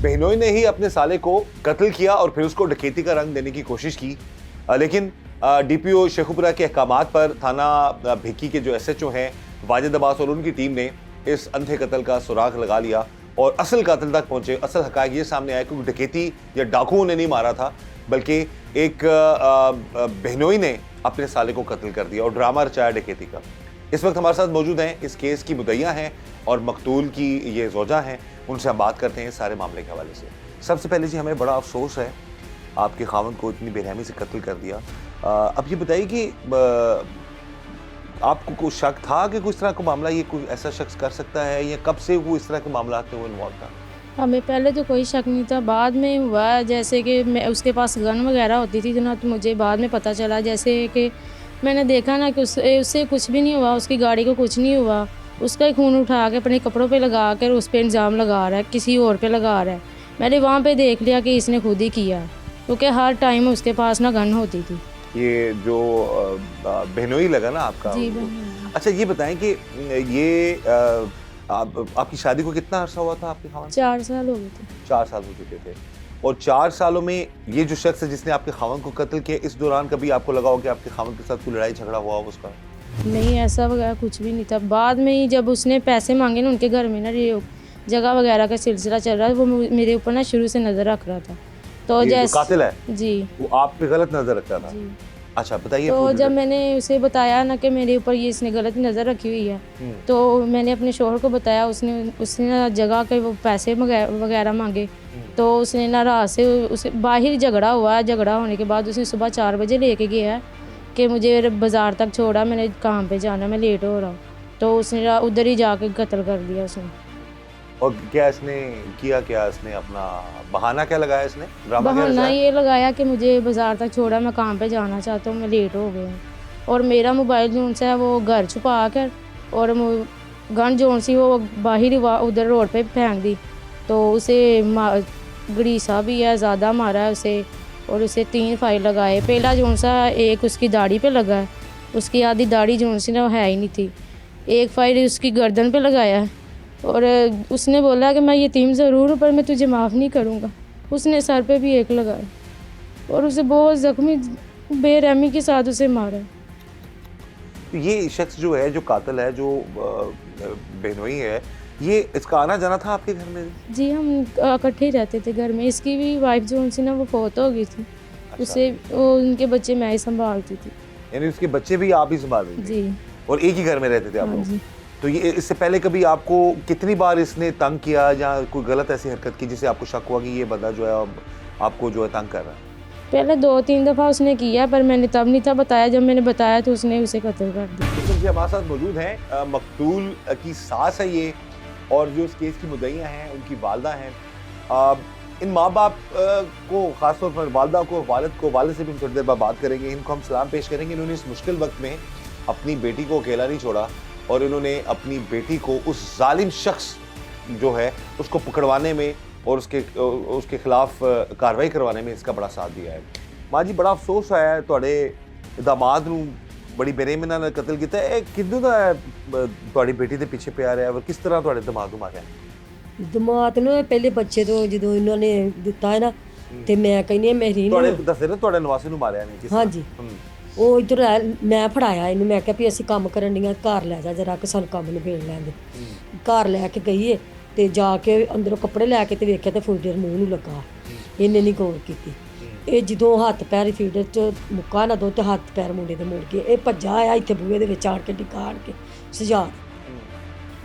बहनोई ने ही अपने साले को कत्ल किया और फिर उसको डकैती का रंग देने की कोशिश की, लेकिन डीपीओ शेखुपुरा के अहकामात पर थाना भिक्की के जो एसएचओ हैं वाजिद अब्बास और उनकी टीम ने इस अंधे कत्ल का सुराग लगा लिया और असल कातिल तक पहुंचे। असल हकायक ये सामने आया कि डकैती या डाकुओं ने नहीं मारा था, बल्कि एक बहनोई ने अपने साले को कत्ल कर दिया और ड्रामा रचाया डकैती का। इस वक्त हमारे साथ मौजूद हैं इस केस की मुद्दइया हैं और मकतूल की ये ज़ौजा हैं। उनसे हम बात करते हैं सारे मामले के हवाले से। सबसे पहले जी, हमें बड़ा अफसोस है आपके खावंद को इतनी बेरहमी से कत्ल कर दिया। अब ये बताइए कि आपको कोई शक था कि कोई इस तरह का मामला ये कोई ऐसा शख्स कर सकता है, या कब से वो इस तरह के मामला में वो इन्वॉल्व था? हमें पहले तो कोई शक नहीं था, बाद में हुआ जैसे कि मैं उसके पास गन वगैरह होती थी ना, तो मुझे बाद में पता चला जैसे कि मैंने देखा ना कि उससे कुछ भी नहीं हुआ, उसकी गाड़ी को कुछ नहीं हुआ, उसका ही खून उठा के अपने कपड़ों पे लगा कर उस पर इल्ज़ाम लगा रहा है, किसी और पे लगा रहा है। मैंने वहाँ पे देख लिया कि इसने खुद ही किया, क्योंकि हर टाइम उसके पास ना गन होती थी। ये जो बहनोई लगा ना आपका? जी, अच्छा, ये बताएं कि ये आपकी शादी को कितना अर्सा हुआ था आपके खावन? 4 साल हो गए थे। 4 साल हो चुके थे। और 4 सालों में ये जो शख्स है जिसने आपके खावन को कत्ल किया, इस दौरान कभी आपको लगा हो कि आपके खावन के साथ कोई लड़ाई झगड़ा हुआ हो उसका? नहीं, ऐसा वगैरह कुछ भी नहीं था। बाद में ही जब उसने पैसे मांगे ना, उनके घर में ना जगह वगैरह का सिलसिला चल रहा है, वो मेरे ऊपर ना शुरू से नज़र रख रहा था। तो जैसे कातिल है जी, वो आप पे गलत नजर रखता था? जी। अच्छा, बताइए। तो जब मैंने उसे बताया ना कि मेरे ऊपर ये इसने गलत नज़र रखी हुई है, तो मैंने अपने शोहर को बताया। उसने ना जगह के वो पैसे वगैरह मांगे, तो उसने ना रात से उसे बाहर झगड़ा हुआ। झगड़ा होने के बाद उसने सुबह 4 बजे लेके गया कि मुझे बाज़ार तक छोड़ा, मैंने काम पे जाना, मैं लेट हो रहा हूँ। तो उसने उधर ही जाके कत्ल कर दिया उसने। और क्या इसने किया, क्या इसने अपना बहाना क्या लगाया इसने? बहाना ये लगाया कि मुझे बाज़ार तक छोड़ा, मैं काम पे जाना चाहता हूँ, मैं लेट हो गया। और मेरा मोबाइल जो उनसे है वो घर छुपा कर, और गन जोन सी वो बाहर उधर रोड पे फेंक दी। तो उसे गड़ीसा भी है, ज़्यादा मारा है उसे, और उसे 3 फायर लगाए। पहला जोन सा एक उसकी दाढ़ी पे लगा है, उसकी आधी दाढ़ी जोन सी ना है ही नहीं थी। एक फायर उसकी गर्दन पे लगाया है, और उसने बोला कि मैं यतीम ज़रूर हूँ पर मैं तुझे माफ़ नहीं करूँगा। उसने सर पे भी एक लगाया और उसे बहुत ज़ख्मी बेरहमी के साथ उसे मारा। तो ये शख्स जो है, जो कातिल है, जो बहनोई है, ये इसका आना जाना था आपके घर में? जी, हम इकट्ठे ही रहते थे घर में। इसकी भी वाइफ जो उनसे ना वो फौत हो गई थी। अच्छा। उसे उनके बच्चे मैं ही संभालती थी। यानी उसके बच्चे भी आप ही संभाल रही थी? जी। और एक ही घर में रहते थे आप हाँ लोग? जी। तो ये इससे पहले कभी आपको कितनी बार इसने तंग किया या कोई गलत ऐसी हरकत की जिससे आपको शक हुआ कि ये बंदा जो है आपको जो है तंग कर रहा है? पहले 2-3 दफ़ा उसने किया, पर मैंने तब नहीं था बताया। जब मैंने बताया तो उसने उसे कत्ल कर दिया। जी, हमारे साथ मौजूद हैं मकतूल की सास है ये, और जो इस केस की मुद्दइयाँ हैं उनकी वालदा हैं। इन माँ बाप को, ख़ासतौर पर वालदा को, वालिद से भी हम थोड़ी देर बाद बात करेंगे। इनको हम सलाम पेश करेंगे। इन्होंने इस मुश्किल वक्त में अपनी बेटी को अकेला नहीं छोड़ा, और इन्होंने अपनी बेटी को उस जालिम शख्स जो है उसको पकड़वाने में और उसके खिलाफ कार्रवाई करवाने में इसका बड़ा साथ दिया है। माँ जी, बड़ा अफसोस है तुहाडे दामाद नूं बड़ी बेरहमी नाल कत्ल कीता है। किदों दा तुहाडी बेटी दे पीछे पिया रहा है, और किस तरह तुहाडे दामाद नूं मारिया? दामाद नूं पहले बच्चे तो जो इन्होंने दिता है ना, ते मैं कहनी मेरी तुहाडे दस्से ना तुहाडे नवासे नूं मारिया नहीं? हाँ जी, ਉਹ ਇੱਧਰ ਮੈਂ ਫੜਾਇਆ ਇਹਨੂੰ। ਮੈਂ ਕਿਹਾ ਵੀ ਅਸੀਂ ਕੰਮ ਕਰਨ ਦੀਆਂ, ਘਰ ਲੈ ਜਾ ਜਰਾ ਕਿ ਸਾਨੂੰ ਕੰਮ ਨਿਬੇੜ ਲੈਣ ਦੇ। ਘਰ ਲੈ ਕੇ ਗਈ ਤੇ ਜਾ ਕੇ ਅੰਦਰੋਂ ਕੱਪੜੇ ਲੈ ਕੇ ਤੇ ਵੇਖਿਆ ਤੇ ਫੀਡਰ ਮੂੰਹ ਨੂੰ ਲੱਗਾ। ਇਹਨੇ ਨਹੀਂ ਗੌਰ ਕੀਤੀ। ਇਹ ਜਦੋਂ ਹੱਥ ਪੈਰ ਫੀਡਰ 'ਚ ਮੁੱਕਾ ਨਾ ਦੋ ਤੇ ਹੱਥ ਪੈਰ ਮੁੰਡੇ ਦੇ ਮੁੜ ਗਏ। ਇਹ ਭੱਜਾ ਆਇਆ ਇੱਥੇ ਬੂਹੇ ਦੇ ਵਿੱਚ ਆਣ ਕੇ ਡਿਕਾੜ ਕੇ ਸਜਾ।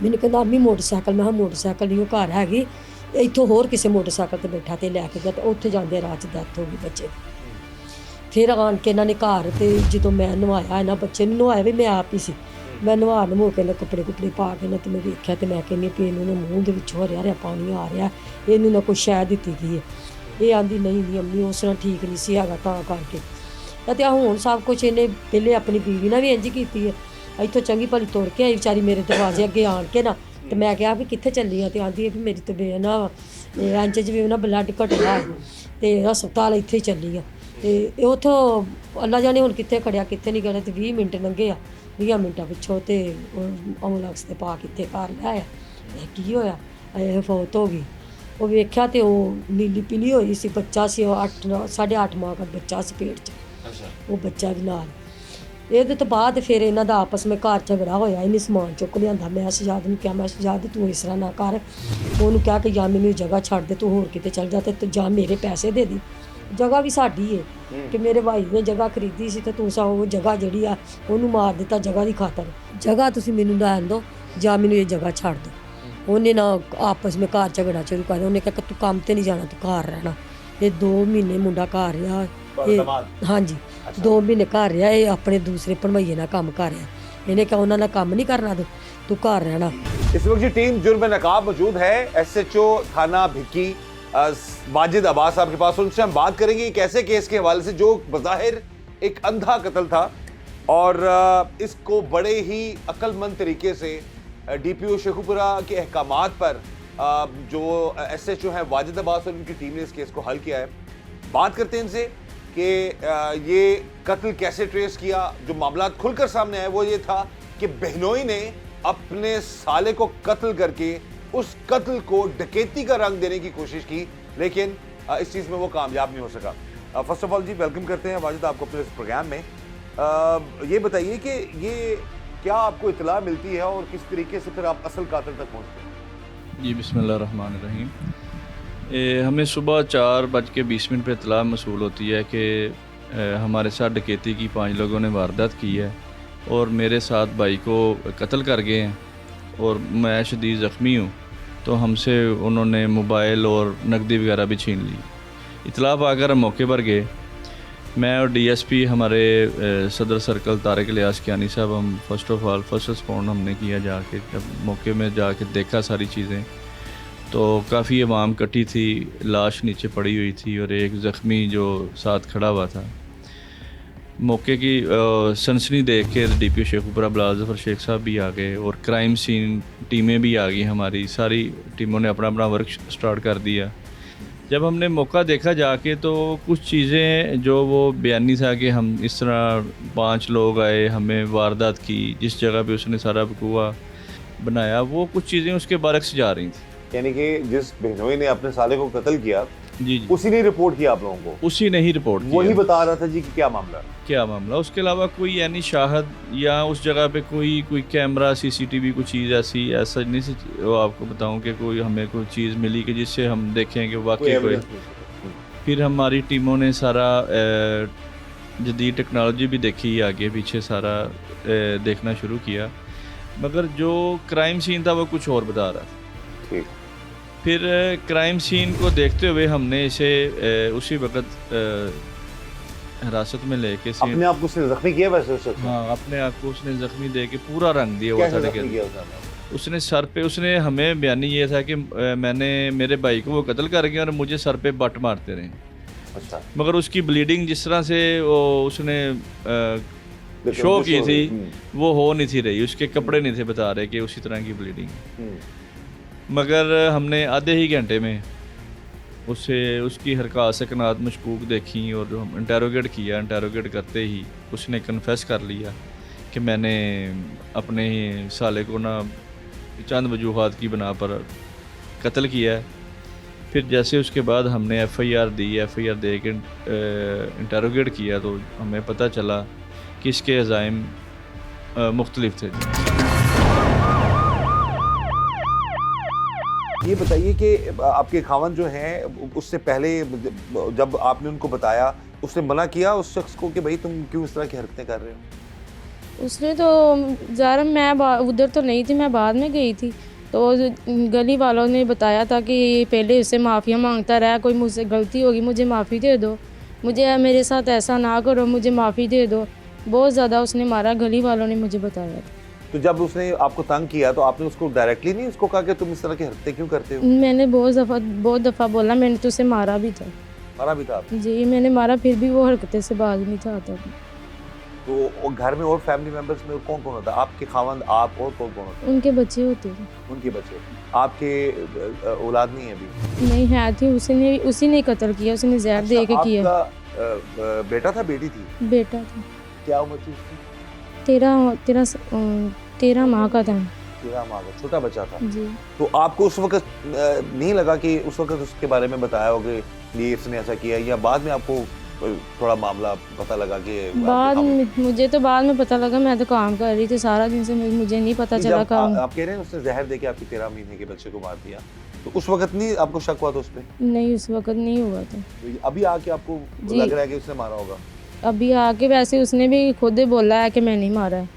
ਮੈਨੂੰ ਕਹਿੰਦਾ ਅੰਮੀ ਮੋਟਰਸਾਈਕਲ। ਮੈਂ ਕਿਹਾ ਮੋਟਰਸਾਈਕਲ ਨਹੀਂ, ਉਹ ਘਰ ਹੈਗੀ। ਇੱਥੋਂ ਹੋਰ ਕਿਸੇ ਮੋਟਰਸਾਈਕਲ ਤੇ ਬੈਠਾ ਤੇ ਲੈ ਕੇ ਗਿਆ ਤੇ ਉੱਥੇ ਜਾਂਦੇ ਰਾਹ 'ਚ ਡੈਥ ਹੋ ਗਈ ਬੱਚੇ ਦੀ। ਫਿਰ ਆਣ ਕੇ ਇਹਨਾਂ ਨੇ ਘਰ ਤੇ ਜਦੋਂ ਮੈਂ ਨਵਾਇਆ ਇਹਨਾਂ ਬੱਚੇ ਨੂੰ, ਨਵਾਇਆ ਵੀ ਮੈਂ ਆਪ ਹੀ ਸੀ। ਮੈਂ ਨਵਾ ਨਮੋ ਕੇ ਨਾ ਕੱਪੜੇ ਪਾ ਕੇ ਨਾ ਤੇ ਮੈਂ ਵੇਖਿਆ ਤੇ ਮੈਂ ਕਹਿੰਦੀ ਵੀ ਇਹਨੂੰ ਨਾ ਮੂੰਹ ਦੇ ਵਿੱਚੋਂ ਹਰਿਆ ਹਰਿਆ ਪਾਣੀ ਆ ਰਿਹਾ, ਇਹਨੂੰ ਨਾ ਕੋਈ ਸ਼ੈ ਦਿੱਤੀ ਗਈ ਹੈ। ਇਹ ਆਂਦੀ ਨਹੀਂ ਅੰਮੀ ਉਸ ਨਾਲ ਠੀਕ ਨਹੀਂ ਸੀ ਹੈਗਾ ਤਾਂ ਕਰਕੇ। ਅਤੇ ਹੁਣ ਸਭ ਕੁਛ ਇਹਨੇ ਪਹਿਲੇ ਆਪਣੀ ਬੀਵੀ ਨਾਲ ਵੀ ਇੰਝ ਕੀਤੀ ਹੈ। ਇੱਥੋਂ ਚੰਗੀ ਭਲੀ ਤੁਰ ਕੇ ਆਈ ਵਿਚਾਰੀ ਮੇਰੇ ਦਰਵਾਜ਼ੇ ਅੱਗੇ ਆਣ ਕੇ ਨਾ, ਤੇ ਮੈਂ ਕਿਹਾ ਵੀ ਕਿੱਥੇ ਚੱਲੀ ਆ? ਤੇ ਆਂਦੀ ਹੈ ਵੀ ਮੇਰੀ ਤਬੀਅਤ ਨਾ ਇੰਝ 'ਚ ਵੀ ਨਾ ਬਲੱਡ ਘਟਦਾ ਤੇ ਹਸਪਤਾਲ ਇੱਥੇ ਹੀ ਚੱਲੀ ਆ ਤੇ ਇਹ ਉੱਥੋਂ ਅੱਲਾ ਜਾਣੇ ਹੁਣ ਕਿੱਥੇ ਖੜਿਆ ਕਿੱਥੇ ਨਹੀਂ ਖੜਿਆ ਤੇ 20 ਮਿੰਟ ਲੰਘੇ ਆ 20 ਮਿੰਟਾਂ ਪਿੱਛੋਂ ਤੇ ਐਂਬੂਲੈਂਸ ਤੇ ਪਾ ਕੇ ਇੱਥੇ ਘਰ ਲੈ ਆਇਆ। ਇਹ ਕੀ ਹੋਇਆ? ਇਹ ਫੌਤ ਹੋ ਗਈ। ਉਹ ਵੇਖਿਆ ਤੇ ਉਹ ਨੀਲੀ ਪੀਲੀ ਹੋਈ ਸੀ, ਬੱਚਾ ਸੀ, ਉਹ 8.5 ਮਾਹ ਦਾ ਬੱਚਾ ਸੀ ਪੇਟ 'ਚ। ਉਹ ਬੱਚਾ ਵੀ ਨਾਲ। ਇਹਦੇ ਤੋਂ ਬਾਅਦ ਫਿਰ ਇਹਨਾਂ ਦਾ ਆਪਸ ਵਿੱਚ ਘਰ ਝਗੜਾ ਹੋਇਆ। ਇਹਨੇ ਸਮਾਨ ਚੁੱਕ ਲਿਆਂਦਾ। ਮੈਂ ਸ਼ਹਜ਼ਾਦ ਨੂੰ ਕਿਹਾ, ਮੈਂ ਸ਼ਹਜ਼ਾਦ ਤੂੰ ਇਸ ਤਰ੍ਹਾਂ ਨਾ ਕਰ। ਉਹਨੂੰ ਕਿਹਾ ਕਿ ਜਾਂ ਮੈਨੂੰ ਜਗ੍ਹਾ ਛੱਡ ਦੇ, ਤੂੰ ਹੋਰ ਕਿਤੇ ਚੱਲ ਜਾ ਤੇ ਜਾਂ ਮੇਰੇ ਪੈਸੇ ਦੇ ਦੀ। ਜਗ੍ਹਾ ਵੀ ਸਾਡੀ ਹੈ ਕਿ ਮੇਰੇ ਭਾਈ ਨੇ ਜਗ੍ਹਾ ਖਰੀਦੀ ਸੀ ਤੇ ਤੂੰ ਉਹ ਜਗ੍ਹਾ ਜਿਹੜੀ ਆ ਉਹਨੂੰ ਮਾਰ ਦਿੱਤਾ ਜਗ੍ਹਾ ਦੀ ਖਾਤਰ। ਜਗ੍ਹਾ ਤੁਸੀਂ ਮੈਨੂੰ ਲੈਣ ਦਿਓ ਜਾਂ ਮੈਨੂੰ ਇਹ ਜਗ੍ਹਾ ਛੱਡ ਦਿਓ। ਉਹਨੇ ਨਾ ਆਪਸ ਵਿੱਚ ਘਰ ਝਗੜਾ ਸ਼ੁਰੂ ਕਰ ਦਿਆ। ਉਹਨੇ ਕਿਹਾ ਕਿ ਤੂੰ ਕੰਮ ਤੇ ਨਹੀਂ ਜਾਣਾ, ਤੂੰ ਘਰ ਰਹਿਣਾ। ਇਹ 2 ਮਹੀਨੇ ਮੁੰਡਾ ਘਰ ਰਿਹਾ। ਹਾਂਜੀ 2 ਮਹੀਨੇ ਘਰ ਰਿਹਾ। ਇਹ ਆਪਣੇ ਦੂਸਰੇ ਭਣਵਈਏ ਨਾਲ ਕੰਮ ਕਰ ਰਿਹਾ। ਇਹਨੇ ਕਿਹਾ ਉਹਨਾਂ ਨਾਲ ਕੰਮ नहीं करना, तू घर रहना। इस वक्त जी टीम जुर्म नकाब मौजूद है। SHO थाना भिक्की वाजिद अब्बास साहब के पास, उनसे हम बात करेंगे एक ऐसे केस के हवाले से जो बज़ाहिर एक अंधा कत्ल था और इसको बड़े ही अक्लमंद तरीके से DPO शेखुपुरा के अहकामात पर जो SHO है वाजिद अब्बास और उनकी टीम ने इस केस को हल किया है। बात करते हैं इनसे कि ये कत्ल कैसे ट्रेस किया। जो मामला खुलकर सामने आया वो ये था कि बहनोई ने अपने साले को कत्ल करके उस कत्ल को डकैती का रंग देने की कोशिश की, लेकिन इस चीज़ में वो कामयाब नहीं हो सका। First of all ji welcome करते हैं वाजिद आपको अपने इस प्रोग्राम में। ये बताइए कि ये क्या आपको इतला मिलती है और किस तरीके से फिर आप असल कातिल तक पहुँचते हैं? जी बिस्मिल्लाहिर्रहमानिर्रहीम। हमें सुबह 4:20 पे इतला मसूल होती है कि हमारे साथ डकैती की 5 लोगों ने वारदात की है और मेरे साथ भाई को कत्ल कर गए हैं और मैं शदीद ज़ख्मी हूँ। तो हमसे उन्होंने मोबाइल और नकदी वगैरह भी छीन ली। इतला पाकर हम मौके पर गए। मैं और DSP हमारे सदर सर्कल तारिक इलियास कियानी साहब, हम फर्स्ट रिस्पॉन्ड हमने किया। जाके जब मौके में जाके देखा सारी चीज़ें तो काफ़ी अवाम कटी थी, लाश नीचे पड़ी हुई थी और एक ज़ख्मी जो साथ खड़ा हुआ था। मौके की सनसनी देख के DPO शेखुपुरा बिलाल ज़फ़र शेख साहब भी आ गए और क्राइम सीन टीमें भी आ गई। हमारी सारी टीमों ने अपना अपना वर्क स्टार्ट कर दिया। जब हमने मौका देखा जाके तो कुछ चीज़ें जो वो बयानी था कि हम इस तरह 5 लोग आए, हमें वारदात की, जिस जगह पे उसने सारा बकुआ बनाया, वो कुछ चीज़ें उसके बारक्स जा रही थी। यानी कि जिस बहनोई ने अपने साले को कत्ल किया जी उसी ने रिपोर्ट किया आप लोगों को? उसी ने ही रिपोर्ट किया। वही बता रहा था जी कि क्या मामला। उसके अलावा कोई यानी शाहद या उस जगह पे कोई कैमरा CCTV कोई चीज़ ऐसा नहीं सी। वो आपको बताऊं कि कोई हमें कोई चीज़ मिली कि जिससे हम देखें कि वाकई कोई। फिर हमारी टीमों ने सारा जदीद टेक्नोलॉजी भी देखी, आगे पीछे सारा देखना शुरू किया, मगर जो क्राइम सीन था वो कुछ और बता रहा था। ठीक। फिर क्राइम सीन को देखते हुए हमने इसे उसी वक्त हिरासत में लेके अपने आप को उसने जख्मी किया वैसे उस शख्स ने? हाँ, अपने आप को उसने ज़ख्मी दे के पूरा रंग दिया हुआ था। लेकिन उसने सर पे, उसने हमें बयानी ये था कि मैंने मेरे भाई को वो कत्ल कर गया और मुझे सर पे बट मारते रहे। अच्छा। मगर मगर उसकी ब्लीडिंग जिस तरह से वो उसने शो की थी वो हो नहीं थी रही। उसके कपड़े नहीं थे बता रहे कि उसी तरह की ब्लीडिंग। मगर हमने आधे ही घंटे में उसकी हरकत से कनात मशकूक देखी और हम इंटेरोगेट किया। इंटेरोगेट करते ही उसने कन्फेस कर लिया कि मैंने अपने साले को ना चंद वजूहात की बना पर कत्ल किया है। फिर जैसे उसके बाद हमने FIR दी। FIR दे के इंटेरोगेट किया तो हमें पता चला कि इसके अज़ाइम मुख्तलिफ थे। ये बताइए कि आपके खावन जो हैं उससे पहले जब आपने उनको बताया उसने मना किया उस शख्स को कि भाई तुम क्यों इस तरह की हरकतें कर रहे हो? उसने तो ज़रा, मैं उधर तो नहीं थी, मैं बाद में गई थी। तो गली वालों ने बताया था कि पहले उससे माफ़िया मांगता रहा, कोई मुझसे गलती होगी मुझे माफ़ी दे दो, मुझे मेरे साथ ऐसा ना करो, मुझे माफ़ी दे दो। बहुत ज़्यादा उसने मारा, गली वालों ने मुझे बताया था। तो जब उसने आपको तंग किया तो आपने उसको डायरेक्टली नहीं उसको कहा कि तुम इस तरह की हरकतें क्यों करते हो? मैंने बहुत दफ़ा बोला, मैंने तो उसे मारा भी था। मारा भी था आपने? जी मैंने मारा, फिर भी वो हरकतें से बाज नहीं था। तो तो और घर में और फैमिली मेंबर्स में कौन कौन होता है? आपके खावंद, आप और कौन कौन होता उनके बच्चे होते थे। है? उनके बच्चे। आपके औलाद नहीं है अभी? नहीं है थी, उसी ने कत्ल किया, उसने जहर दे के किया। आपका बेटा था बेटी थी? बेटा था। क्या उम्र थी उसकी? 13 माह का था 13 माह का छोटा बच्चा था। जी। तो आपको उस वक्त नहीं लगा कि उस वक्त उसके बारे में बताया हो कि ये इसने ऐसा किया, या बाद में आपको थोड़ा मामला पता लगा कि बाद में? मुझे तो बाद में पता लगा, मैं तो काम कर रही थी सारा दिन से, मुझे नहीं पता चला काम। आप कह रहे हैं उसने जहर देके आपके 13 महीने के बच्चे को मार दिया, तो उस वक्त नहीं आपको शक हुआ था उस पर? नहीं, उस वक्त नहीं हुआ था। तो अभी आके आपको जी। लग रहा है कि उसने मारा होगा? अभी आके वैसे उसने भी खुद ही बोला है कि मैं नहीं मारा है।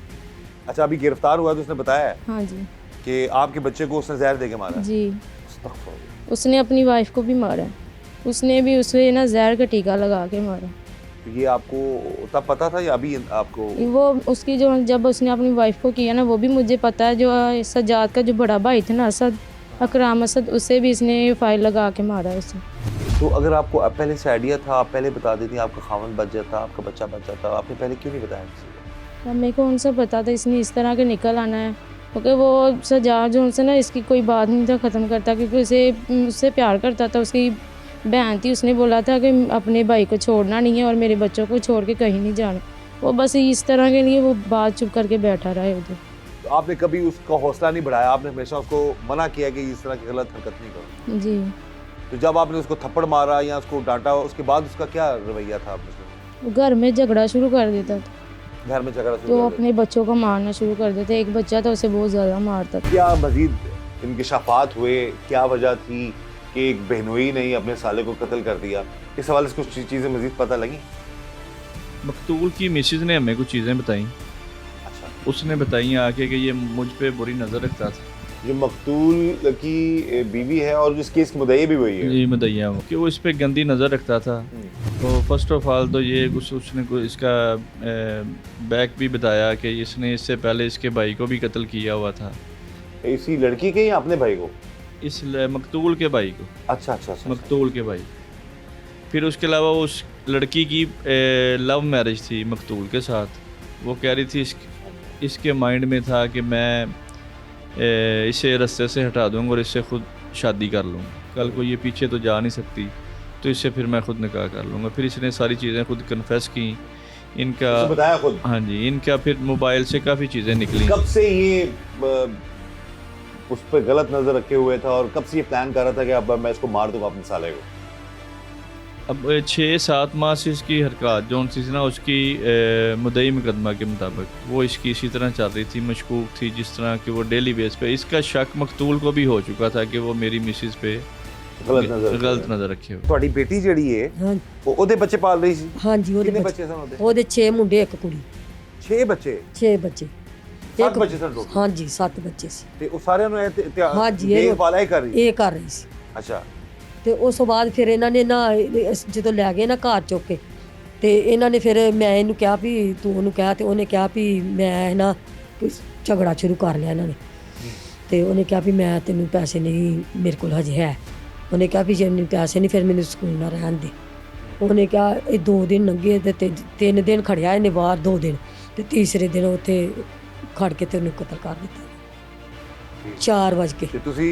अच्छा, अभी गिरफ्तार हुआ तो उसने बताया है हाँ जी। कि आपके बच्चे को उसने जहर देके मारा है? जी। अस्तगफुरुल्लाह। उसने अपनी वाइफ को भी मारा है, उसने भी उसे ना जहर का टीका लगा के मारा। तो ये आपको तब पता था या अभी आपको? वो उसकी जो जब उसने अपनी वाइफ को किया ना, वो भी मुझे पता है। जो सज्जाद का जो बड़ा भाई था ना, असद, अकराम असद, उसे भी इसने फाइल लगा के मारा है उसे। तो अगर आपको अब पहले से आइडिया था, आप पहले बता देती, आपका खावन बच जाता, आपका बच्चा बच जाता, आपने पहले क्यों नहीं बताया किसी को? अब मेरे को उनसे पता था इसने इस तरह के निकल आना है, क्योंकि वो सज्जाद जो उनसे ना इसकी कोई बात नहीं था ख़त्म करता, क्योंकि उससे प्यार करता था। उसकी बहन थी, उसने बोला था कि अपने भाई को छोड़ना नहीं है और मेरे बच्चों को छोड़ के कहीं नहीं जाना। वो बस इस तरह के लिए वो बात चुप करके बैठा रहा है उधर। तो आपने कभी उसका हौसला नहीं बढ़ाया? आपने हमेशा उसको मना किया कि इस तरह की गलत हरकत नहीं करो? जी। तो जब आपने उसको थप्पड़ मारा या उसको डांटा, उसके बाद उसका क्या रवैया था आपने? वो घर में झगड़ा शुरू कर देता था, घर में झगड़ा शुरू तो कर अपने बच्चों को मारना शुरू कर देते। एक बच्चा था, उसे बहुत ज़्यादा मारता था। दिया? क्या मजीद इंकशाफात हुए? क्या वजह थी कि एक बहनोई ने ही अपने साले को कत्ल कर दिया? इस हवाले से कुछ चीज़ें मजीद पता लगी? मकतूल की मिसेज ने हमें कुछ चीज़ें बताई। अच्छा। उसने बताई आके कि ये मुझ पे बुरी नज़र रखता था। जो मकतूल की बीवी है और जिस केस की मुद्दई भी वही है? जी, मदैया वो कि वो इस पे गंदी नज़र रखता था। तो फर्स्ट ऑफ ऑल तो ये उसने इसका बैक भी बताया कि इसने इससे पहले इसके भाई को भी कत्ल किया हुआ था। इसी लड़की के या अपने भाई को? इस मकतूल के भाई को। अच्छा अच्छा अच्छा। मकतूल के भाई। फिर उसके अलावा उस लड़की की लव मैरिज थी मकतूल के साथ। वो कह रही थी इसके माइंड में था कि मैं इसे रास्ते से हटा दूँगा और इससे खुद शादी कर लूँगा। कल को ये पीछे तो जा नहीं सकती, तो इससे फिर मैं खुद निकाह कर लूँगा। फिर इसने सारी चीज़ें खुद कन्फेस की। इनका बताया खुद? हाँ जी। इनका फिर मोबाइल से काफ़ी चीज़ें निकली। कब से ये उस पर गलत नजर रखे हुए था और कब से ये प्लान कर रहा था कि अब मैं इसको मार दूंगा अपने साले को? अब 6-7 माह से इसकी हरकत जो सी ना, उसकी मुद्दई मुकदमा के मुताबिक वो इसकी इसी तरह चल रही थी, मशकूक थी जिस तरह कि वो डेली बेस पे। इसका शक मकतूल को भी हो चुका था कि वो मेरी मिसेज पे गलत नज़र रखे हुए। ਤੁਹਾਡੀ ਬੇਟੀ ਜਿਹੜੀ ਹੈ ਹਾਂ ਉਹਦੇ ਬੱਚੇ ਪਾਲ ਰਹੀ ਸੀ? ਹਾਂਜੀ, ਉਹਦੇ ਕਿੰਨੇ ਬੱਚੇ ਬੱਚੇ ਸਨ ਉਹਦੇ? ਉਹਦੇ 6 ਮੁੰਡੇ ਇੱਕ ਕੁੜੀ। 6 ਬੱਚੇ? 6 ਬੱਚੇ। 7 ਬੱਚੇ ਸਨ ਟੋਟਲ? ਹਾਂਜੀ 7 ਬੱਚੇ ਸੀ। ਤੇ ਉਹ ਸਾਰਿਆਂ ਨੂੰ ਹਾਂਜੀ, ਦੇਖਭਾਲ ਹੀ ਕਰ ਰਹੀ? ਇਹ ਕਰ ਰਹੀ ਸੀ। ਅੱਛਾ। ਤੇ ਉਸ ਤੋਂ ਬਾਅਦ ਫਿਰ ਇਹਨਾਂ ਨੇ ਨਾ ਜਦੋਂ ਲੈ ਗਏ ਨਾ ਘਰ ਚੁੱਕ ਕੇ, ਤੇ ਇਹਨਾਂ ਨੇ ਫਿਰ ਮੈਂ ਇਹਨੂੰ ਕਿਹਾ ਵੀ ਤੂੰ ਉਹਨੂੰ ਕਹਿ, ਤੇ ਉਹਨੇ ਕਿਹਾ ਵੀ ਮੈਂ ਨਾ ਕੋਈ ਝਗੜਾ ਸ਼ੁਰੂ ਕਰ ਲਿਆ ਇਹਨਾਂ ਨੇ। ਤੇ ਉਹਨੇ ਕਿਹਾ ਵੀ ਮੈਂ ਤੈਨੂੰ ਪੈਸੇ ਨਹੀਂ ਮੇਰੇ ਕੋਲ ਹਜੇ ਹੈ। ਉਹਨੇ ਕਿਹਾ ਵੀ ਜੇ ਮੈਨੂੰ ਪੈਸੇ ਨਹੀਂ ਫਿਰ ਮੈਨੂੰ ਸਕੂਲ ਨਾ ਰਹਿਣ ਦੇ। ਉਹਨੇ ਕਿਹਾ ਇਹ 2 ਦਿਨ ਲੰਘੇ ਤੇ 3 ਦਿਨ ਖੜਿਆ ਇਹਨੇ ਬਾਹਰ, 2 ਦਿਨ, ਤੇ ਤੀਸਰੇ ਦਿਨ ਉੱਥੇ ਖੜ ਕੇ ਤੇ ਉਹਨੂੰ ਕਤਲ ਕਰ ਦਿੱਤਾ 4 ਵਜੇ। ਤੇ ਤੁਸੀਂ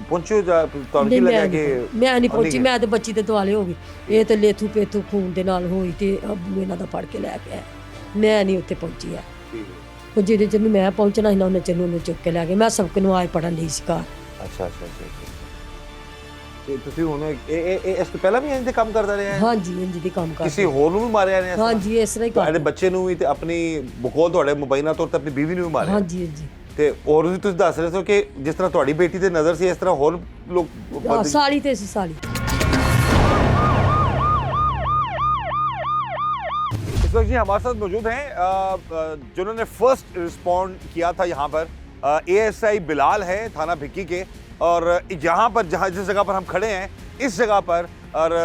ਪਹੁੰਚੋ ਜਾਂ ਤੁਹਾਨੂੰ ਕੀ ਲੱਗਿਆ ਕਿ? ਮੈਂ ਨਹੀਂ ਪਹੁੰਚੀ, ਮੈਂ ਤੇ ਬੱਚੀ ਤੇ ਦੁਆਲੇ ਹੋ ਗਈ। ਇਹ ਤੇ ਲੇਥੂ ਪੇਥੂ ਖੂਨ ਦੇ ਨਾਲ ਹੋਈ ਤੇ ਅੱਬੂ ਇਹਨਾਂ ਦਾ ਫੜ ਕੇ ਲੈ ਕੇ ਆਇਆ। ਮੈਂ ਨਹੀਂ ਉੱਥੇ ਪਹੁੰਚੀ ਆ। ਉਹ ਜਿਹਦੇ ਜਿਹਨੂੰ ਮੈਂ ਪਹੁੰਚਣਾ ਸੀ ਨਾ, ਉਹਨੇ ਚੰਨੂ ਨੂੰ ਚੁੱਕ ਕੇ ਲੈ ਗਏ। ਮੈਂ ਸਬਕ ਨੂੰ ਆਏ ਪੜਨ ਲਈ ਸੀ ਘਰ। ਅੱਛਾ ਅੱਛਾ ਅੱਛਾ। ਤੇ ਤੁਸੀਂ ਹੁਣ ਇਹ ਇਸ ਤੋਂ ਪਹਿਲਾਂ ਵੀ ਇੰਜ ਦੇ ਕੰਮ ਕਰਦਾ ਰਿਹਾ ਹੈ? ਹਾਂਜੀ, ਇੰਜ ਦੀ ਕੰਮ ਕਿਸੇ ਕਰਦਾ। ਹੋਰ ਨੂੰ ਵੀ ਮਾਰਿਆ ਨੇ? ਹਾਂਜੀ, ਇਸ ਤਰ੍ਹਾਂ ਹੀ ਤੁਹਾਡੇ ਕਰਦਾ। ਬੱਚੇ ਨੂੰ ਵੀ ਤੇ ਆਪਣੀ ਬਕੌਲ ਤੁਹਾਡੇ ਮੁਬੈਨਾ ਤੌਰ ਤੇ ਆਪਣੀ ਬੀਵੀ ਨੂੰ ਵੀ ਮਾਰਿਆ? ਹਾਂਜੀ ਹਾਂਜੀ। ਤੇ ਹੋਰ ਵੀ ਤੁਸੀਂ ਦੱਸ ਰਹੇ ਹੋ ਕਿ ਜਿਸ ਤਰ੍ਹਾਂ ਤੁਹਾਡੀ ਬੇਟੀ ਤੇ ਨਜ਼ਰ ਸੀ, ਇਸ ਤਰ੍ਹਾਂ ਹੋਰ ਲੋਕ? ਸਾਲੀ ਤੇ ਸੀ ਸਾਲੀ। इस वक्त जी हमारे साथ मौजूद हैं जिन्होंने फर्स्ट रिस्पॉन्ड किया था यहाँ पर। ASI बिलाल है थाना भिक्की के, और यहाँ पर जिस जगह पर हम खड़े हैं, इस जगह पर और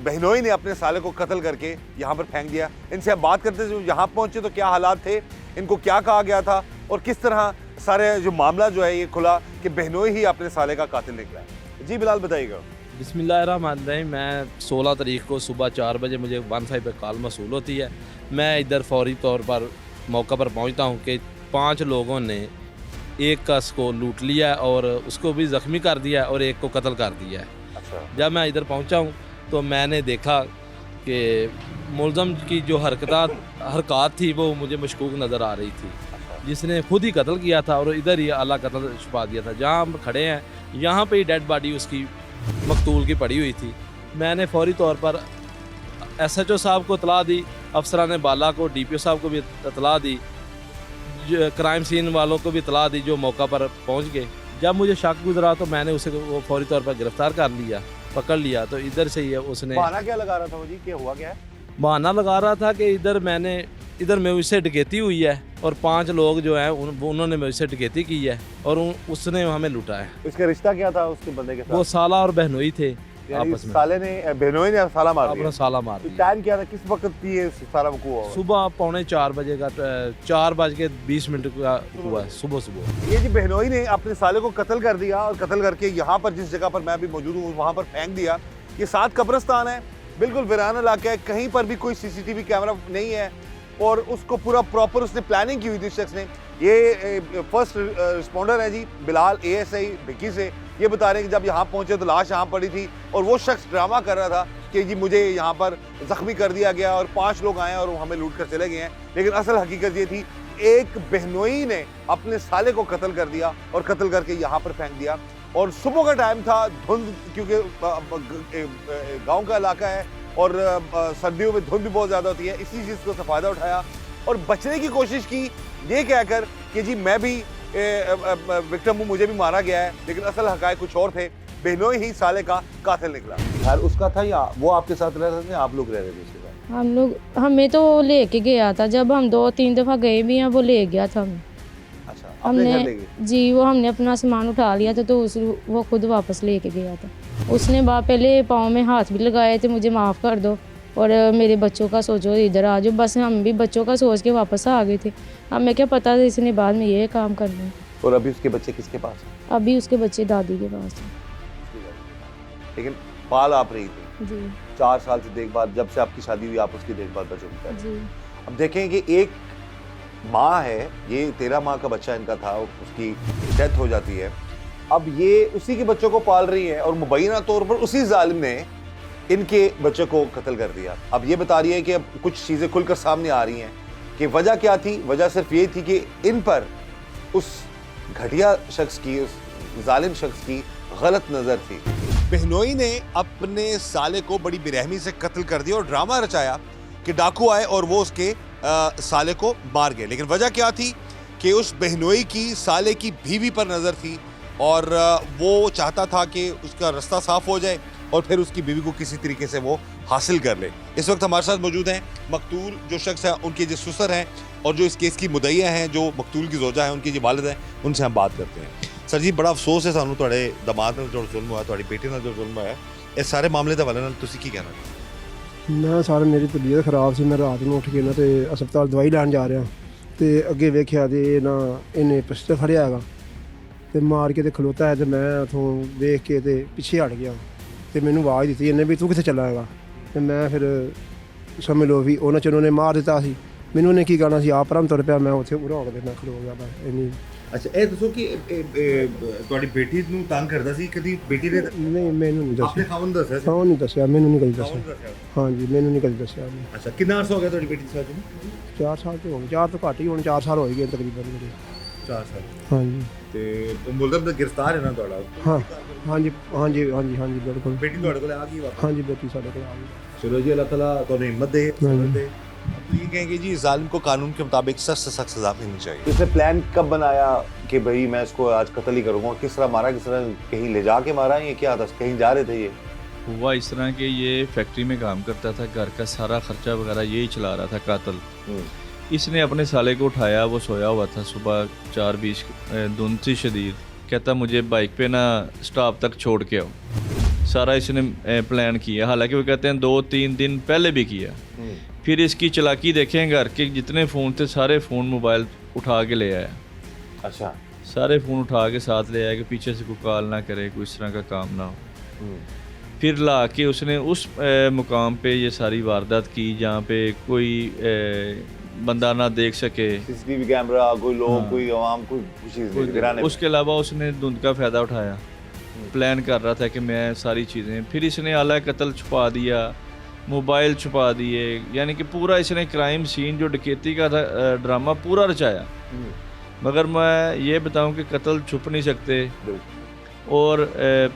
बहनोई ने अपने साले को कत्ल करके यहाँ पर फेंक दिया। इनसे हम बात करते थे यहाँ पहुँचे तो क्या हालात थे, इनको क्या कहा गया था और किस तरह सारे जो मामला जो है ये खुला कि बहनोई ही अपने साले का कातिल निकला है। जी बिलाल बताइएगा। बिस्मिल्लाहिर्रहमानिर्रहीम। मैं 16 तारीख को सुबह 4 बजे मुझे 15 पे कॉल मसूल होती है। मैं इधर फौरी तौर पर मौका पर पहुंचता हूं कि 5 लोगों ने एक कस को लूट लिया और उसको भी ज़ख्मी कर दिया और एक को कत्ल कर दिया है। अच्छा। जब मैं इधर पहुंचा हूं तो मैंने देखा कि मुलज़म की जो हरकत थी वो मुझे मशकूक नज़र आ रही थी, जिसने खुद ही कत्ल किया था और इधर ही आला कत्ल छुपा दिया था। जहाँ हम खड़े हैं यहाँ पे ही डेड बॉडी उसकी मकतूल की पड़ी हुई थी। मैंने फौरी तौर पर SHO साहब को इतला दी, अफसरान बाला को, DPO साहब को भी इतला दी, क्राइम सीन वालों को भी इतला दी जो मौका पर पहुंच गए। जब मुझे शक गुजरा तो मैंने उसे वो फौरी तौर पर गिरफ़्तार कर लिया, पकड़ लिया। तो इधर से ही उसने बहाना क्या लगा रहा था वो जी, क्या हुआ क्या है? बहाना लगा रहा था कि इधर मुझसे डकैती हुई है और 5 लोग जो हैं उन्होंने मुझसे डकैती की है और उसने हमें लूटा है। इसका रिश्ता क्या था उसके बंदे के साथ? वो साला और बहनोई थे यानी आपस में। साले ने बहनोई ने साला मार दिया। अपना साला मार तो दिया। टाइम क्या था, किस वक्त थी ये सारा वकूआ हुआ? सुबह 4:45 बजे का 4:20 का हुआ है, सुबह। ये जी बहनोई ने अपने साले को कत्ल कर दिया और कत्ल करके यहाँ पर जिस जगह पर मैं अभी मौजूद हूँ वहाँ पर फेंक दिया। ये 7 कब्रिस्तान है, बिल्कुल वीरान इलाका है, कहीं पर भी कोई CCTV कैमरा नहीं है और उसको पूरा प्रॉपर उसने प्लानिंग की हुई थी इस शख्स ने। ये फर्स्ट रिस्पॉन्डर है जी बिलाल ASI भिक्की से। ये बता रहे हैं कि जब यहाँ पहुंचे तो लाश यहाँ पड़ी थी और वो शख्स ड्रामा कर रहा था कि जी मुझे यहाँ पर जख्मी कर दिया गया और 5 लोग आए और वो हमें लूट कर चले गए हैं। लेकिन असल हकीकत ये थी, एक बहनोई ने अपने साले को कत्ल कर दिया और कत्ल करके यहाँ पर फेंक दिया। और सुबह का टाइम था, धुंध, क्योंकि गाँव का इलाका है और सर्दियों में धुंध भी बहुत ज़्यादा होती है, इसी चीज़ को फ़ायदा उठाया और बचने की कोशिश की, ये कहकर कि जी मैं भी विक्टिम हूँ, मुझे भी मारा गया है। लेकिन असल हक़ाइक़ कुछ और थे, बहनोई ही साले का कातिल निकला। यार उसका था या वो आपके साथ रह रहे थे, आप लोग रह रहे थे उसके साथ? हमें तो लेके गया था, जब हम 2-3 दफ़ा गए भी हैं वो ले गया था हमें। अच्छा, अपने घर ले गए? जी, वो हमने अपना सामान उठा लिया था तो वो खुद वापस लेके गया था। उसने पहले पाँव में हाथ भी लगाए थे, मुझे माफ़ कर दो और मेरे बच्चों का सोचो, इधर आ जाओ। बस हम भी बच्चों का सोच के वापस आ गए थे। हमें क्या पता था इसने बाद में ये काम करना है। और अभी उसके बच्चे किसके पास हैं? अभी उसके बच्चे दादी के पास हैं। लेकिन पाल आप रही थी जी 4 साल से देखभाल, जब से आपकी शादी हुई आप उसकी देखभाल बच्चों की कर रही जी। थी। अब देखें कि एक माँ है, ये 13 माह का बच्चा इनका था, उसकी डेथ हो जाती है। अब ये उसी के बच्चों को पाल रही है और मुबैना तौर पर उसी जालिम ने इनके बच्चे को कत्ल कर दिया। अब ये बता रही है कि अब कुछ चीज़ें खुलकर सामने आ रही हैं कि वजह क्या थी। वजह सिर्फ ये थी कि इन पर उस घटिया शख्स की, उस जालिम शख्स की गलत नज़र थी। बहनोई ने अपने साले को बड़ी बेरहमी से कत्ल कर दिया और ड्रामा रचाया कि डाकू आए और वो उसके साले को मार गए। लेकिन वजह क्या थी कि उस बहनोई की साले की बीवी पर नज़र थी और वो चाहता था कि उसका रास्ता साफ हो जाए और फिर उसकी बीवी को किसी तरीके से वो हासिल कर ले। इस वक्त हमारे साथ मौजूद हैं मकतूल जो शख्स है, उनके जो ससुर हैं और जो इस केस की मुद्दईया हैं, जो मकतूल की जोजा है, उनकी जो वालिद हैं, उनसे हम बात करते हैं। सर जी, बड़ा अफसोस है सानू तुहाडे दमाद नाल जो जुल्म होया, तुहाडी बेटी नाल जो जुल्म होया, इस सारे मामले दे हवाले नाल तुसीं की कहना चाਹੁੰਦੇ? मैं सारे मेरी तबीयत खराब सी, मैं रात ਨੂੰ ਉੱਠ ਕੇ ਨਾ ਤੇ ਹਸਪਤਾਲ ਦਵਾਈ ਲੈਣ ਜਾ ਰਿਹਾ ਤੇ ਅੱਗੇ ਵੇਖਿਆ ਤੇ ਨਾ ਇਹਨੇ ਪਿਸਟਲ ਫੜਿਆ ਹੈਗਾ ਤੇ ਮਾਰ ਕੇ ਤੇ ਖਲੋਤਾ ਹੈ ਤੇ ਮੈਂ ਉਥੋਂ ਵੇਖ ਕੇ ਤੇ ਪਿੱਛੇ ਹਟ ਗਿਆ ਤੇ ਮੈਨੂੰ ਆਵਾਜ਼ ਦਿੱਤੀ ਇਹਨੇ ਵੀ ਤੂੰ ਕਿੱਥੇ ਚੱਲਾ ਹੈਗਾ ਤੇ ਮੈਂ ਫਿਰ ਸਮਝ ਲਓ ਵੀ ਉਹਨਾਂ ਚ ਉਹਨਾਂ ਨੇ ਮਾਰ ਦਿੱਤਾ ਸੀ ਮੈਨੂੰ। ਉਹਨੇ ਕੀ ਕਰਨਾ ਸੀ, ਆਪ ਪਰਮ ਤੁਰ ਪਿਆ, ਮੈਂ ਉੱਥੇ ਉਰਾ ਹੋ ਕੇ ਮੈਂ ਖਲੋ ਗਿਆ ਬਸ ਇੰਨੀ। ਅੱਛਾ, ਇਹ ਦੱਸੋ ਕਿ ਤੁਹਾਡੀ ਬੇਟੀ ਨੂੰ ਤੰਗ ਕਰਦਾ ਸੀ ਕਦੀ? ਬੇਟੀ ਨੇ ਨਹੀਂ ਮੈਨੂੰ ਨਹੀਂ ਆਪਣੇ ਦੱਸਿਆ, ਖਾਵਨ ਦੱਸਿਆ ਸੀ? ਹਾਂ ਨਹੀਂ ਦੱਸਿਆ, ਮੈਨੂੰ ਨਹੀਂ ਕਦੀ ਖਾਵਨ ਦੱਸਿਆ। ਦੱਸਿਆ? ਹਾਂਜੀ ਮੈਨੂੰ ਨਹੀਂ ਕਦੀ ਦੱਸਿਆ ਉਹਨੇ। ਅੱਛਾ, ਕਿੰਨਾ ਅਰਸਾ ਹੋ ਗਿਆ ਤੁਹਾਡੀ ਬੇਟੀ ਦੇ ਸਾਥ ਨੂੰ? 4 ਸਾਲ ਤੋਂ ਹੋ ਗਏ, 4 ਤੋਂ ਘੱਟ ਹੀ ਹੁਣ 4 ਸਾਲ ਹੋ ਗਏ ਤਕਰੀਬਨ ਮੇਰੇ। 4 ਸਾਲ। ਹਾਂਜੀ ਤੇ ਮੁਲਜ਼ਮ ਦਾ ਗ੍ਰਿਫਤਾਰ ਹੈ ਨਾ ਤੁਹਾਡਾ? ਹਾਂ ਹਾਂਜੀ ਹਾਂਜੀ ਹਾਂਜੀ ਹਾਂਜੀ ਬਿਲਕੁਲ। ਬੇਟੀ ਤੁਹਾਡੇ ਕੋਲ ਆ ਗਈ ਵਾਪਸ? ਹਾਂਜੀ बेटी साढ़े को आ गई। चलो जी, अल्लाह ताला ਤੁਹਾਨੂੰ हिम्मत दे। हम्म। दे। अब तो ये कहेंगे जी जालिम को कानून के मुताबिक सख्त से सख्त सजा मिलनी चाहिए। इसने प्लान कब बनाया कि भाई मैं इसको आज कत्ल ही करूंगा? किस तरह मारा, किस तरह कहीं ले जाके मारा, ये क्या था, कहीं जा रहे थे ये? हुआ इस तरह के ये फैक्ट्री में काम करता था, घर का सारा खर्चा वगैरह यही चला रहा था कातिल। इसने अपने साले को उठाया, वो सोया हुआ था, सुबह 4:20 धुंध थी शदीद, कहता मुझे बाइक पे ना स्टॉप तक छोड़ के आओ। सारा इसने प्लान किया, हालांकि वो कहते हैं 2-3 दिन पहले भी किया। फिर इसकी चालाकी देखें, घर के जितने फ़ोन थे सारे फ़ोन मोबाइल उठा के ले आया। अच्छा, सारे फ़ोन उठा के साथ ले आया कि पीछे से कोई कॉल ना करे, कोई इस तरह का काम ना हो। फिर ला के उसने उस मुकाम पे ये सारी वारदात की जहाँ पे कोई बंदा ना देख सके। सीसीटीवी कैमरा, कोई लोग, हाँ। कोई आवाम, कोई चीज़ गिराने में। उसके अलावा उसने धुंध का फ़ायदा उठाया, प्लान कर रहा था कि मैं सारी चीज़ें, फिर इसने आला कत्ल छुपा दिया, मोबाइल छुपा दिए, यानी कि पूरा इसने क्राइम सीन जो डकैती का था ड्रामा पूरा रचाया। मगर मैं ये बताऊं कि कत्ल छुप नहीं सकते और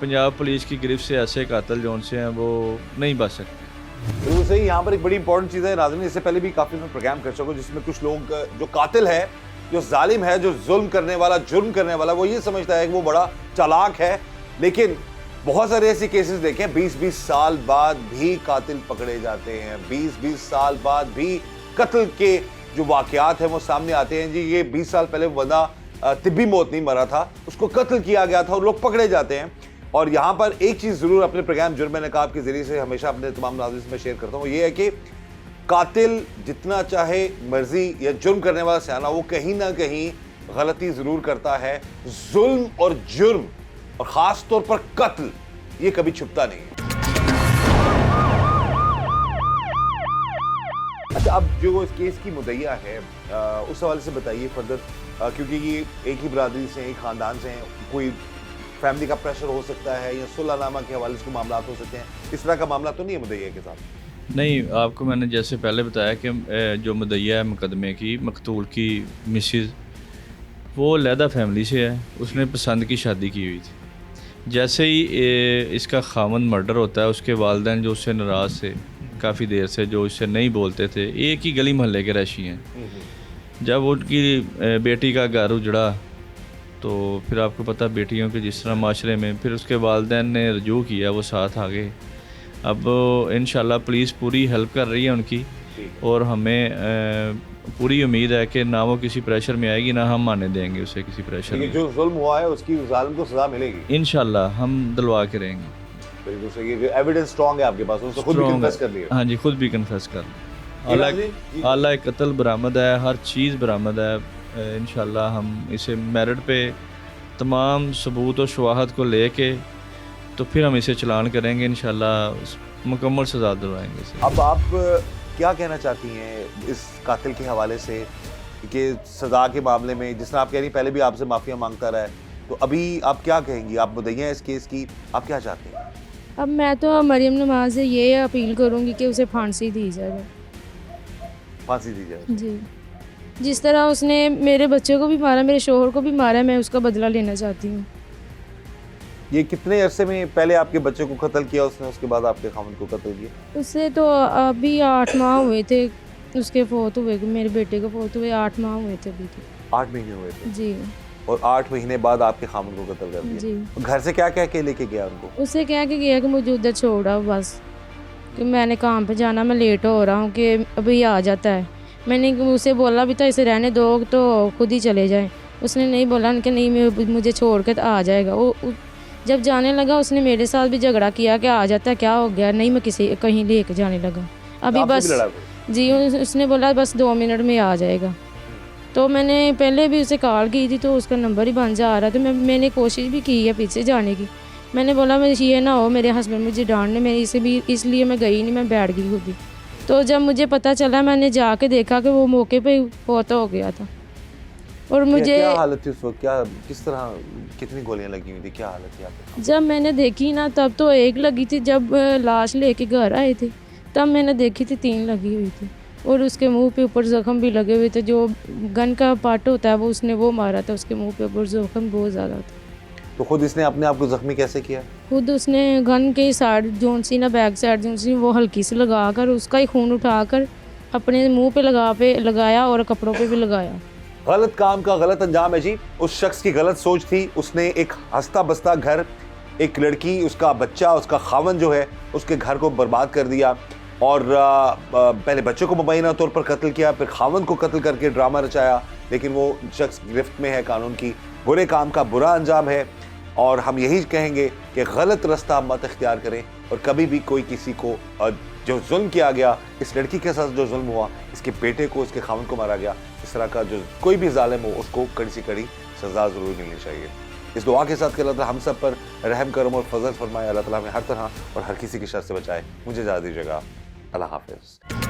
पंजाब पुलिस की गिरफ्त से ऐसे कातिल जौन से हैं वो नहीं बच सकते। बिल्कुल सही। यहाँ पर एक बड़ी इंपॉर्टेंट चीज़ है नाज़रीन, इससे पहले भी काफ़ी मैं प्रोग्राम कर चुका हूँ जिसमें कुछ लोग, जो कातिल है, जो जालिम है, जो जुल्म करने वाला, जुर्म करने वाला, वो ये समझता है कि वो बड़ा चालाक है, लेकिन बहुत सारे ऐसे केसेस देखे 20-20 साल बाद भी कातिल पकड़े जाते हैं, 20-20 साल बाद भी कत्ल के जो वाकयात हैं वो सामने आते हैं। जी ये 20 साल पहले वो बंदा तिब्बी मौत नहीं मरा था, उसको कत्ल किया गया था और लोग पकड़े जाते हैं। और यहाँ पर एक चीज़ ज़रूर अपने प्रोग्राम जुर्म नकाब के ज़रिए से हमेशा अपने तमाम नाज़रीन में शेयर करता हूँ, ये है कि कातिल जितना चाहे मर्जी या जुर्म करने वाला सियाना, वो कहीं ना कहीं गलती ज़रूर करता है। जुल्म और जुर्म और ख़ास तौर पर कत्ल ये कभी छुपता नहीं है। अच्छा, अब जो इस केस की मुद्दइया है उस हवाले से बताइए फर्दर, क्योंकि ये एक ही बरादरी से, एक ख़ानदान से हैं, कोई फैमिली का प्रेशर हो सकता है या सुलहनामा के हवाले से मामला हो सकते हैं, इस तरह का मामला तो नहीं है मुद्दइया के साथ? नहीं, आपको मैंने जैसे पहले बताया कि जो मुद्दइया है मुकदमे की, मकतूल की मिसेज़, वो लैदा फैमिली से है, उसने पसंद की शादी की हुई थी। जैसे ही इसका खामन मर्डर होता है, उसके वालिदैन जो उससे नाराज़ थे काफ़ी देर से, जो इससे नहीं बोलते थे, एक ही गली मोहल्ले के रहशी हैं, जब उनकी बेटी का घर उजड़ा तो फिर आपको पता बेटियों के जिस तरह माशरे में, फिर उसके वालिदैन ने रजू किया, वो साथ आ गए। अब इंशाल्लाह पुलिस पूरी हेल्प कर रही है उनकी, और हमें पूरी उम्मीद है कि ना वो किसी प्रेशर में आएगी, ना हम आने देंगे उसे किसी प्रेशर में। जो जुल्म हुआ है उसकी जालिम को सजा मिलेगी इंशाल्लाह, हम दिलवा के रहेंगे। बिल्कुल सही। जो एविडेंस स्ट्रांग है आपके पास, उसको खुद भी Strong कन्फेस है। कर लिया। हाँ जी, खुद भी कन्फेस कर ये आला बात जी। आला कत्ल बरामद है, हर चीज़ बरामद है। इंशाल्लाह हम इसे मेरिट पे तमाम सबूत और शवाहद को लेके तो फिर हम इसे चलान करेंगे, इंशाल्लाह मुकम्मल सजा दिलवाएंगे इसे। अब आप क्या कहना चाहती हैं इस कातिल के हवाले से कि सजा के मामले में, जिस तरह आप कह रही पहले भी आपसे माफ़िया मांगता रहा है, तो अभी आप क्या कहेंगी? आप मुद्दइया हैं इस केस की, आप क्या चाहती हैं? अब मैं तो मरियम नवाज से ये अपील करूँगी कि उसे फांसी दी जाए। फांसी दी जाए। जी, जिस तरह उसने मेरे बच्चे को भी मारा, मेरे शोहर को भी मारा, मैं उसका बदला लेना चाहती हूँ। ये कितने अरसे में पहले आपके बच्चे को कत्ल किया उसने, उसके बाद आपके खामन को कत्ल किया? उससे तो अभी 8 माह हुए थे, उसके फोत हुए, मेरे बेटे को फोत हुए 8 माह हुए थे अभी तो। 8 महीने हुए थे। जी। और 8 महीने बाद आपके खामन को कत्ल कर दिया। जी। घर से क्या कह के लेके गया उनको? उससे कह के गया कि मुझे उधर छोड़ आओ बस, कि मैंने काम पे जाना, मैं लेट हो रहा हूँ, कि अभी आ जाता है। मैंने उसे बोला भी था इसे रहने दो तो खुद ही चले जाए, उसने नहीं बोला कि नहीं मुझे छोड़ के आ जाएगा। वो जब जाने लगा उसने मेरे साथ भी झगड़ा किया कि आ जाता, क्या हो गया, नहीं मैं किसी कहीं लेके जाने लगा अभी आपसे बस। भी लड़ा फिर? जी, उसने बोला बस 2 मिनट में आ जाएगा। तो मैंने पहले भी उसे कॉल की थी तो उसका नंबर ही बंद जा रहा था। मैंने कोशिश भी की है पीछे जाने की, मैंने बोला मैं ये ना हो मेरे हस्बैंड मुझे डांटने, मैं इसे भी इसलिए मैं गई नहीं, मैं बैठ गई खुद ही। तो जब मुझे पता चला मैंने जाके देखा कि वो मौके पे फोत हो गया था। और मुझे क्या हालत थी उस वक्त, क्या किस तरह, कितनी गोलियां लगी हुई थी, क्या हालत थी आपकी? जब मैंने देखी ना तब तो 1 लगी थी, जब लाश लेके घर आए थे तब मैंने देखी थी 3 लगी हुई थी, और उसके मुंह पे ऊपर जख्म भी लगे हुए थे। जो गन का पार्ट होता है वो उसने वो मारा था, उसके मुंह पे ऊपर जख्म बहुत ज़्यादा था। तो खुद इसने अपने आप को जख्मी कैसे किया? खुद उसने गन के साइड जोन सी ना बैक साइड जोन सी वो हल्की से लगा कर उसका ही खून उठाकर अपने मुंह पे लगाया और कपड़ों पे भी लगाया। गलत काम का गलत अंजाम है जी। उस शख्स की गलत सोच थी, उसने एक हंसता बसता घर, एक लड़की, उसका बच्चा, उसका खावन जो है उसके घर को बर्बाद कर दिया, और पहले बच्चे को मुबैना तौर पर कत्ल किया, फिर खावन को कत्ल करके ड्रामा रचाया। लेकिन वो शख्स गिरफ्त में है कानून की, बुरे काम का बुरा अंजाम है। और हम यही कहेंगे कि गलत रास्ता मत इख्तियार करें, और कभी भी कोई किसी को जो जुल्म किया गया, इस लड़की के साथ जो जुल्म हुआ, इसके बेटे को, इसके खावन को मारा गया, इस तरह का जो कोई भी जालिम हो उसको कड़ी से कड़ी सजा ज़रूर मिलनी चाहिए। इस दुआ के साथ कि अल्लाह ताला हम सब पर रहम करम और फजल फरमाए, अल्लाह ताला हमें हर तरह और हर किसी की शर से बचाए। मुझे इजाज़त दीजिएगा। अल्लाह हाफिज़।